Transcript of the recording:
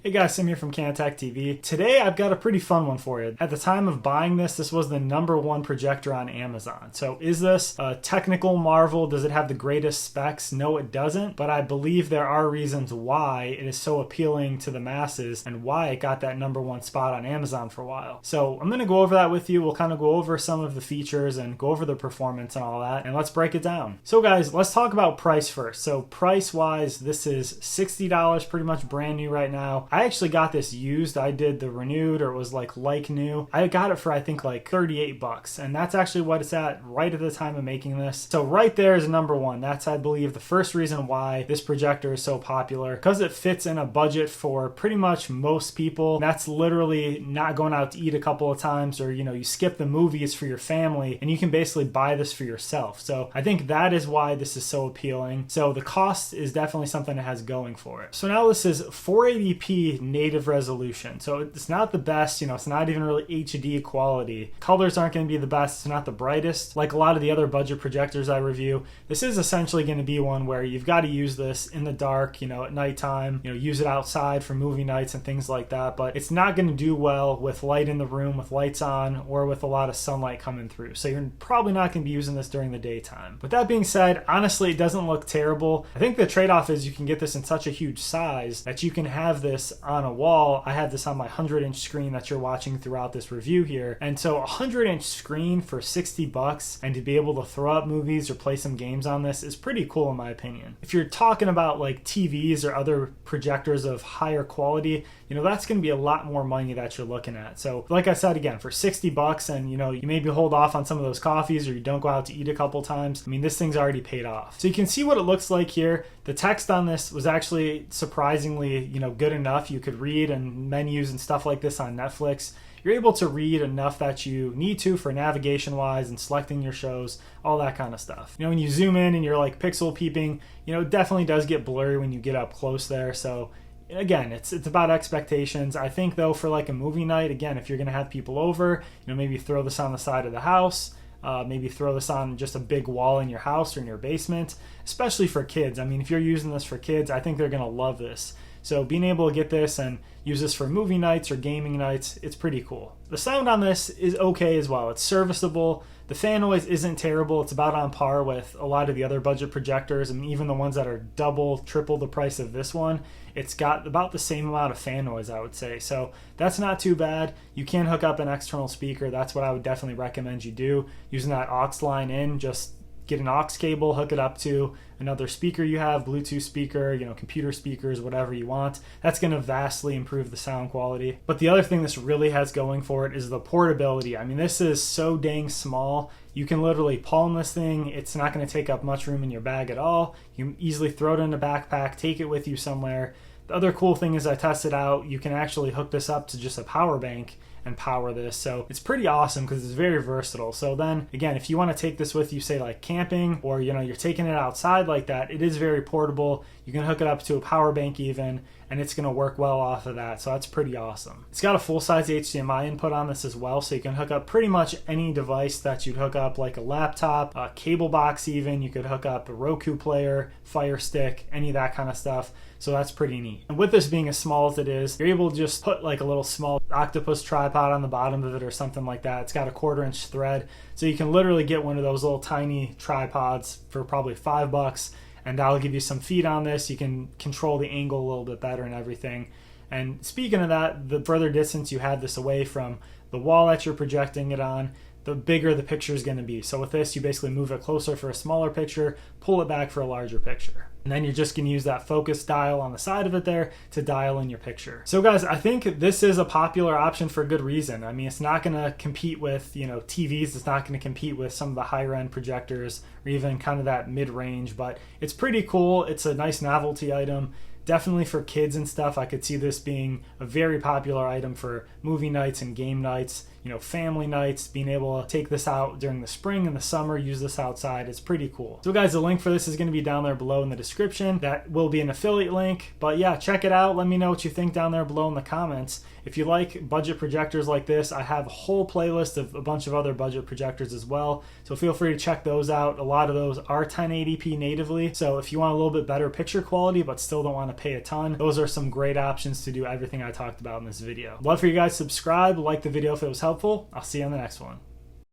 Hey guys, Sim here from Candid TV. Today I've got a pretty fun one for you. At the time of buying this, this was the #1 projector on Amazon. So is this a technical marvel? Does it have the greatest specs? No, it doesn't, but I believe there are reasons why it is so appealing to the masses and why it got that #1 spot on Amazon for a while. So I'm going to go over that with you. We'll kind of go over some of the features and go over the performance and all that, and let's break it down. So guys, let's talk about price first. So price-wise, this is $60, pretty much brand new right now. I actually got this used. I did the renewed, or it was like new. I got it for I think like 38 bucks, and that's actually what it's at right at the time of making this. So right there is #1. That's, I believe, the first reason why this projector is so popular, because it fits in a budget for pretty much most people. That's literally not going out to eat a couple of times, or you skip the movies for your family, and you can basically buy this for yourself. So I think that is why this is so appealing. So the cost is definitely something it has going for it. So now this is 480p native resolution. So it's not the best, it's not even really HD quality. Colors aren't going to be the best. It's not the brightest. Like a lot of the other budget projectors I review, this is essentially going to be one where you've got to use this in the dark, at nighttime, use it outside for movie nights and things like that. But it's not going to do well with light in the room, with lights on, or with a lot of sunlight coming through. So you're probably not going to be using this during the daytime. With that being said, honestly, it doesn't look terrible. I think the trade-off is you can get this in such a huge size that you can have this on a wall. I have this on my 100-inch screen that you're watching throughout this review here. And so a 100-inch screen for 60 bucks and to be able to throw up movies or play some games on this is pretty cool in my opinion. If you're talking about like TVs or other projectors of higher quality, that's going to be a lot more money that you're looking at. So like I said, again, for 60 bucks and you maybe hold off on some of those coffees, or you don't go out to eat a couple times, this thing's already paid off. So you can see what it looks like here. The text on this was actually surprisingly, good enough. You could read, and menus and stuff like this on Netflix, you're able to read enough that you need to for navigation wise and selecting your shows, all that kind of stuff. When you zoom in and you're like pixel peeping, it definitely does get blurry when you get up close there. So again, it's about expectations. I think though, for like a movie night, again, if you're going to have people over, maybe throw this on the side of the house. Maybe throw this on just a big wall in your house or in your basement, especially for kids. If you're using this for kids, I think they're going to love this. So being able to get this and use this for movie nights or gaming nights, it's pretty cool. The sound on this is okay as well. It's serviceable. The fan noise isn't terrible. It's about on par with a lot of the other budget projectors, and even the ones that are double, triple the price of this one. It's got about the same amount of fan noise, I would say. So that's not too bad. You can hook up an external speaker. That's what I would definitely recommend you do. Using that aux line in, just get an aux cable, hook it up to another speaker you have, Bluetooth speaker, computer speakers, whatever you want. That's going to vastly improve the sound quality. But the other thing this really has going for it is the portability. This is so dang small. You can literally palm this thing. It's not going to take up much room in your bag at all. You can easily throw it in a backpack, take it with you somewhere. The other cool thing is I tested out, you can actually hook this up to just a power bank and power this. So it's pretty awesome because it's very versatile. So then again, if you want to take this with you, say like camping, or you're taking it outside like that, it is very portable. You can hook it up to a power bank even, and it's going to work well off of that. So that's pretty awesome. It's got a full-size HDMI input on this as well, so you can hook up pretty much any device that you'd hook up, like a laptop, a cable box even. You could hook up a Roku player, Fire Stick, any of that kind of stuff. So that's pretty neat. And with this being as small as it is, you're able to just put like a little small octopus tripod on the bottom of it or something like that. It's got a 1/4-inch thread. So you can literally get one of those little tiny tripods for probably $5, and that'll give you some feet on this. You can control the angle a little bit better and everything. And speaking of that, the further distance you have this away from the wall that you're projecting it on, the bigger the picture is going to be. So with this, you basically move it closer for a smaller picture, pull it back for a larger picture. And then you're just going to use that focus dial on the side of it there to dial in your picture. So guys, I think this is a popular option for a good reason. It's not going to compete with, TVs. It's not going to compete with some of the higher end projectors or even kind of that mid-range, but it's pretty cool. It's a nice novelty item. Definitely for kids and stuff. I could see this being a very popular item for movie nights and game nights. you know, family nights, being able to take this out during the spring and the summer, use this outside. It's pretty cool. So guys, the link for this is going to be down there below in the description. That will be an affiliate link, but yeah, check it out. Let me know what you think down there below in the comments. If you like budget projectors like this, I have a whole playlist of a bunch of other budget projectors as well, so feel free to check those out. A lot of those are 1080p natively, so if you want a little bit better picture quality but still don't want to pay a ton, those are some great options to do everything I talked about in this video. Love for you guys to subscribe, like the video if it was helpful. I'll see you on the next one.